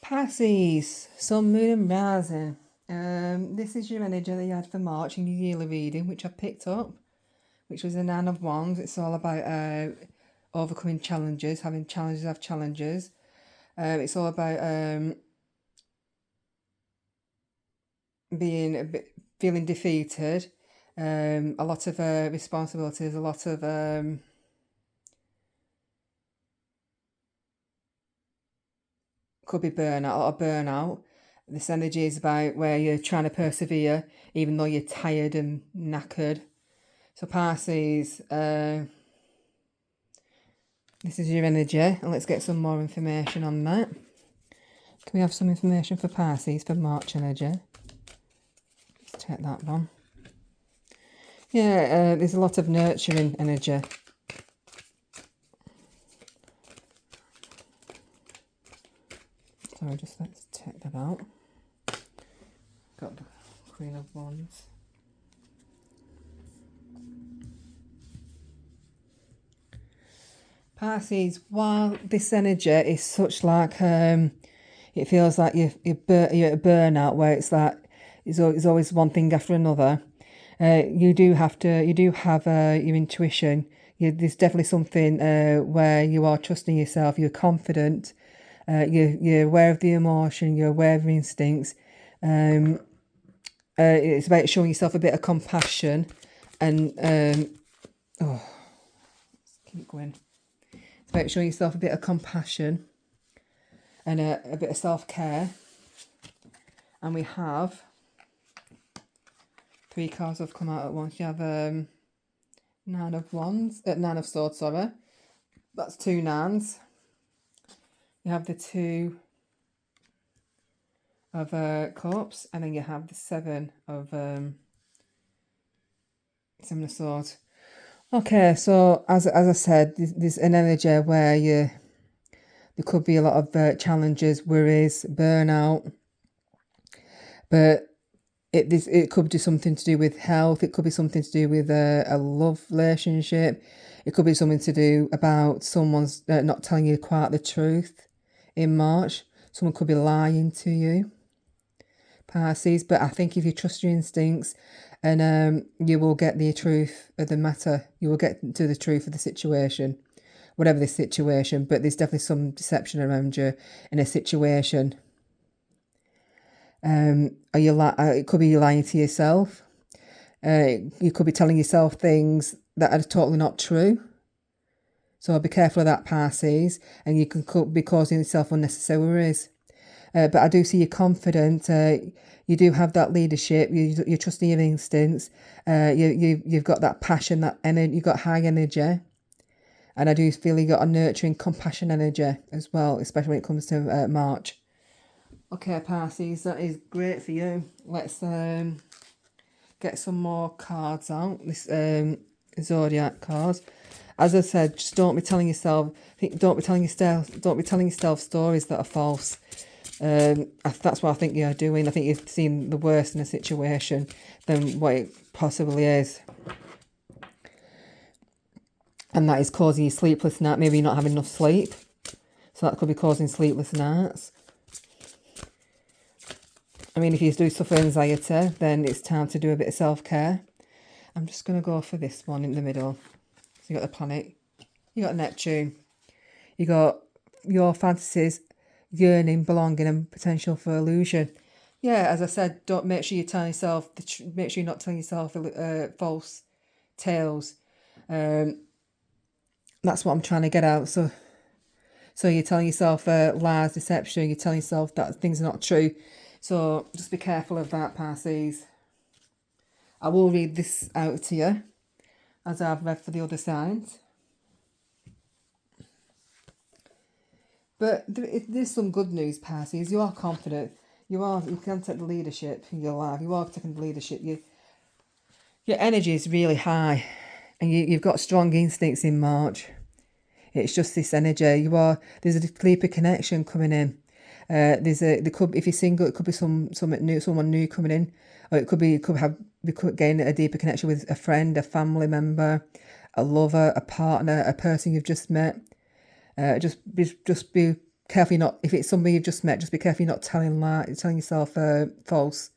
Pisces, Sun, Moon and Rising. This is your energy that you had for March in your yearly reading, which I picked up, which was a Nine of Wands. It's all about overcoming challenges, having challenges, have challenges. It's all about being a bit, feeling defeated, a lot of responsibilities, a lot of could be burnout, a lot of burnout. This energy is about where you're trying to persevere even though you're tired and knackered. So Pisces, this is your energy, and let's get some more information on that. Can we have some information for Pisces for March energy? Let's take that one. Yeah, there's a lot of nurturing energy. So just let's take that out. Got the Queen of Wands. Pisces, while this energy is such like, it feels like you're at a burnout where it's like, it's always one thing after another. You do have your intuition. There's definitely something where you are trusting yourself, you're confident, you're aware of the emotion, you're aware of your instincts. It's about showing yourself a bit of compassion and, let's keep going. It's about showing yourself a bit of compassion and a bit of self-care. And we have 3 cards have come out at once. You have Nine of Swords, sorry. That's 2 nines. You have the 2 of Cups, and then you have the 7 of Swords. Okay, so as I said, there's an energy where there could be a lot of challenges, worries, burnout, but it could be something to do with health. It could be something to do with a love relationship. It could be something to do about someone's not telling you quite the truth in March. Someone could be lying to you, Pisces. But I think if you trust your instincts, and you will get the truth of the matter. You will get to the truth of the situation, whatever the situation. But there's definitely some deception around you in a situation. It could be you lying to yourself. You could be telling yourself things that are totally not true. So be careful of that, Pisces, and you can be causing yourself unnecessary worries. But I do see you're confident. You do have that leadership. You're trusting your instincts. You've got that passion, that energy. You've got high energy, and I do feel you got a nurturing, compassion energy as well, especially when it comes to March. Okay, Pisces, that is great for you. Let's get some more cards out. This zodiac cards. As I said, just don't be telling yourself stories that are false. That's what I think you're doing. I think you've seen the worst in a situation than what it possibly is. And that is causing you sleepless nights. Maybe you're not having enough sleep. So that could be causing sleepless nights. I mean, if you do suffer anxiety, then it's time to do a bit of self-care. I'm just going to go for this one in the middle. So you got the planet. You got Neptune. You got your fantasies, yearning, belonging, and potential for illusion. Yeah, as I said, make sure you're not telling yourself false tales. That's what I'm trying to get out. So you're telling yourself lies, deception. You're telling yourself that things are not true. So just be careful of that, Pisces. I will read this out to you, as I've read for the other signs. But there's some good news, Pisces. You are confident. You can take the leadership in your life. You are taking the leadership. Your energy is really high, and you've got strong instincts in March. It's just this energy. There's a deeper connection coming in. If you're single, it could be someone new coming in, or it could gain a deeper connection with a friend, a family member, a lover, a partner, a person you've just met. Just be careful you're not, if it's somebody you've just met, just be careful you're not telling yourself false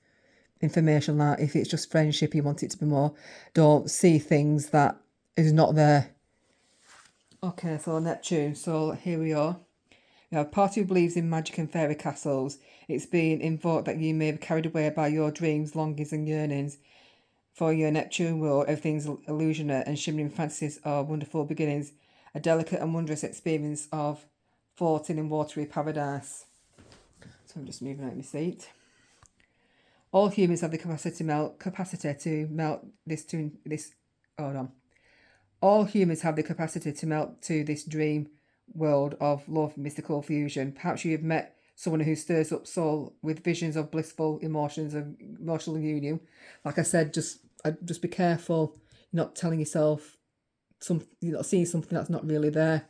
information. Like if it's just friendship, you want it to be more. Don't see things that is not there. Okay, so Neptune. So here we are. We have a party who believes in magic and fairy castles. It's been invoked that you may be carried away by your dreams, longings, and yearnings. For your Neptune world, everything's illusionary and shimmering fantasies are wonderful beginnings. A delicate and wondrous experience of floating in watery paradise. So I'm just moving out of my seat. All humans have the capacity to melt this. Hold on. All humans have the capacity to melt to this dream world of love, mystical fusion. Perhaps you have met someone who stirs up soul with visions of blissful emotions of emotional union. Like I said, just be careful. You're not telling yourself you're not seeing something that's not really there.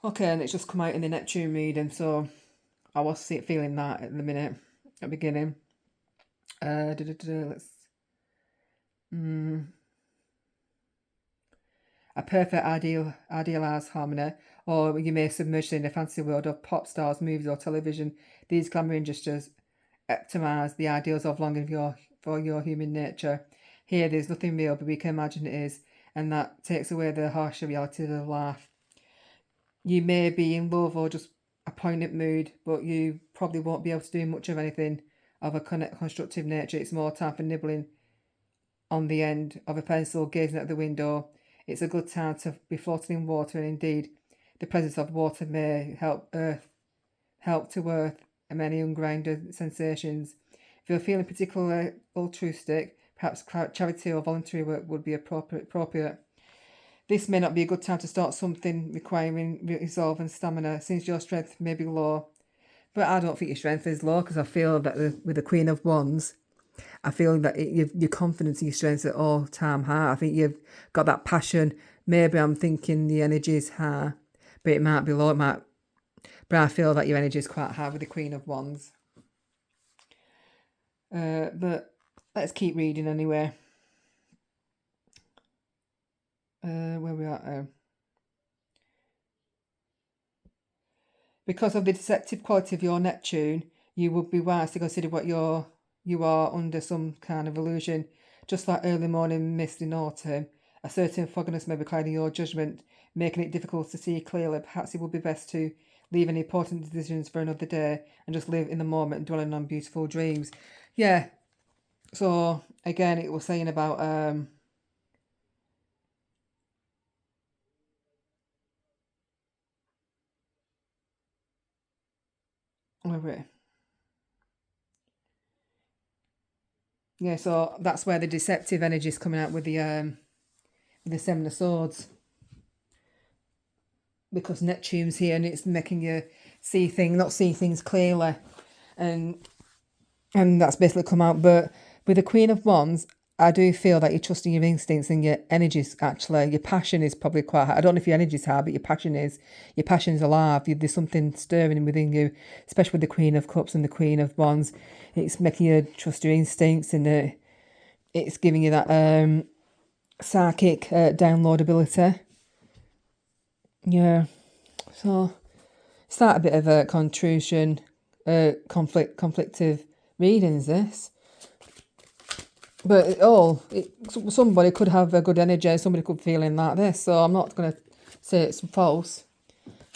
Okay, and it's just come out in the Neptune reading, so I was feeling that at the minute, at the beginning. Let's. A perfect idealized harmony, or you may submerge in the fantasy world of pop stars, movies, or television. These glamour gestures epitomise the ideals of longing for your human nature. Here, there's nothing real, but we can imagine it is, and that takes away the harsher reality of life. You may be in love or just a poignant mood, but you probably won't be able to do much of anything of a constructive nature. It's more time for nibbling on the end of a pencil, gazing at the window. It's a good time to be floating in water, and indeed, the presence of water may help to earth many ungrounded sensations. If you're feeling particularly altruistic, perhaps charity or voluntary work would be appropriate. This may not be a good time to start something requiring resolve and stamina, since your strength may be low. But I don't think your strength is low, because I feel that with the Queen of Wands, I feel that your confidence in your strength at all time high. I think you've got that passion. Maybe I'm thinking the energy is high, but it might be low. But I feel that your energy is quite high with the Queen of Wands. But let's keep reading anyway. Where we are. Because of the deceptive quality of your Neptune, you would be wise to consider what you are under some kind of illusion. Just like early morning mist in autumn, a certain fogginess may be clouding your judgment, making it difficult to see clearly. Perhaps it would be best to leave any important decisions for another day and just live in the moment and dwelling on beautiful dreams. Yeah. So again, it was saying about yeah, so that's where the deceptive energy is coming out with the Seven of Swords, because Neptune's here and it's making you not see things clearly, and that's basically come out. But with the Queen of Wands, I do feel that you're trusting your instincts and your energies. Actually, your passion is probably quite high. I don't know if your energy's high, but your passion's alive. There's something stirring within you, especially with the Queen of Cups and the Queen of Wands. It's making you trust your instincts, and it's giving you that psychic download ability. Yeah. So it's that a bit of a contrusion, conflictive readings, this. But somebody could have a good energy, somebody could feel in like this. So I'm not going to say it's false.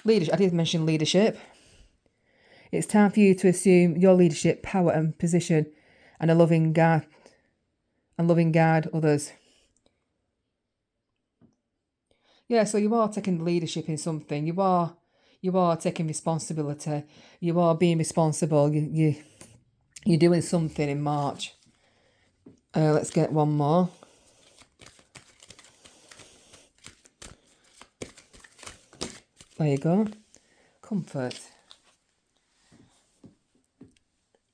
Leadership. I did mention leadership. It's time for you to assume your leadership, power, and position, and loving guide others. Yeah, so you are taking leadership in something. You are taking responsibility. You are being responsible. You're doing something in March. Let's get one more. There you go. Comfort.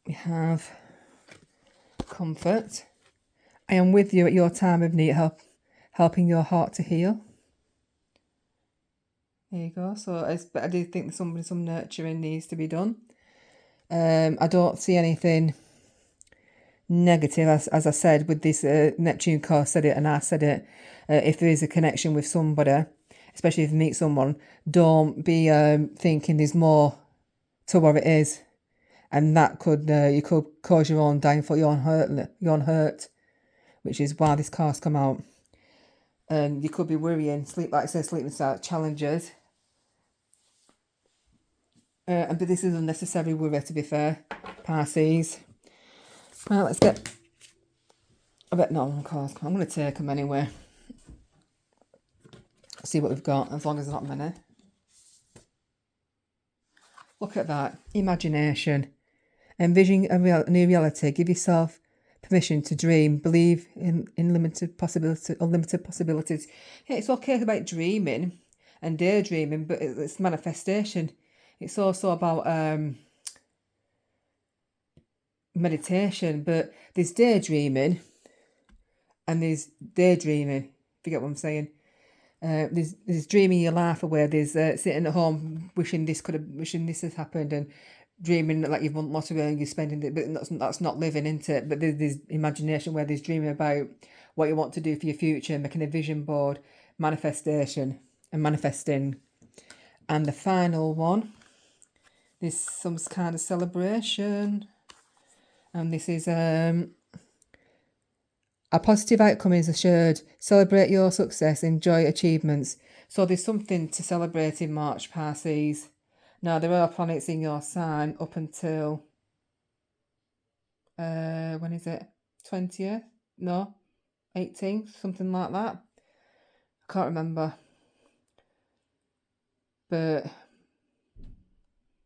We have comfort. I am with you at your time of need, helping your heart to heal. There you go. So I do think some nurturing needs to be done. I don't see anything negative, as I said, with this Neptune card. Said it and I said it. If there is a connection with somebody, especially if you meet someone, don't be thinking there's more to what it is. And that could, you could cause your own downfall, your own hurt, which is why this card's come out. And you could be worrying, like I said, sleeping start challenges. But this is unnecessary worry, to be fair, Pisces. Well, let's get a bit normal cards. I'm going to take them anyway. See what we've got, as long as there's not many. Look at that. Imagination. Envision a new reality. Give yourself permission to dream. Believe in unlimited possibilities. Yeah, it's okay about dreaming and daydreaming, but it's manifestation. It's also about meditation, but there's daydreaming and there's daydreaming. If you get what I'm saying. There's dreaming your life away. There's sitting at home wishing this had happened, and dreaming like you've won lottery and you're spending it, but that's not living into it. But there's imagination where there's dreaming about what you want to do for your future, making a vision board, manifestation and manifesting. And the final one, there's some kind of celebration, and this is a positive outcome is assured. Celebrate your success, enjoy achievements. So there's something to celebrate in March, Pisces. Now, there are planets in your sign up until, when is it? 20th? No, 18th, something like that. I can't remember. But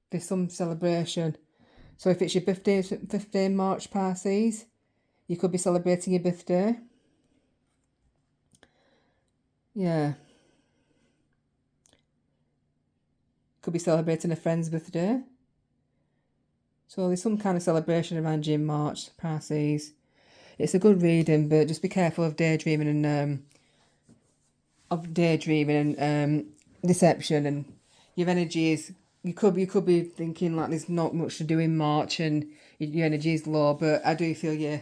there's some celebration. So if it's your birthday, 15 March, Pisces, you could be celebrating your birthday. Yeah. Could be celebrating a friend's birthday. So there's some kind of celebration around you in March, Pisces. It's a good reading, but just be careful of daydreaming and deception, and your energy is. You could be thinking like there's not much to do in March and your energy is low, but I do feel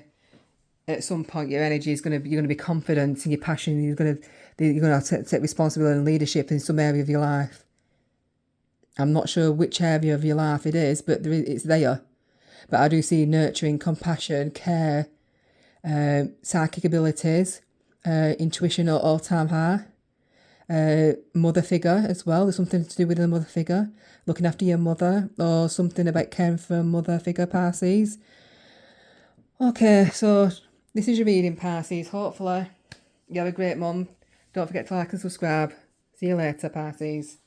at some point your energy is you're gonna be confident and your passion. You're gonna have to take responsibility and leadership in some area of your life. I'm not sure which area of your life it is, but it's there. But I do see nurturing, compassion, care, psychic abilities, intuition at all-time high, mother figure as well. There's something to do with a mother figure, looking after your mother, or something about caring for a mother figure, Pisces. Okay, so this is your reading, Pisces. Hopefully you have a great month. Don't forget to like and subscribe. See you later, Pisces.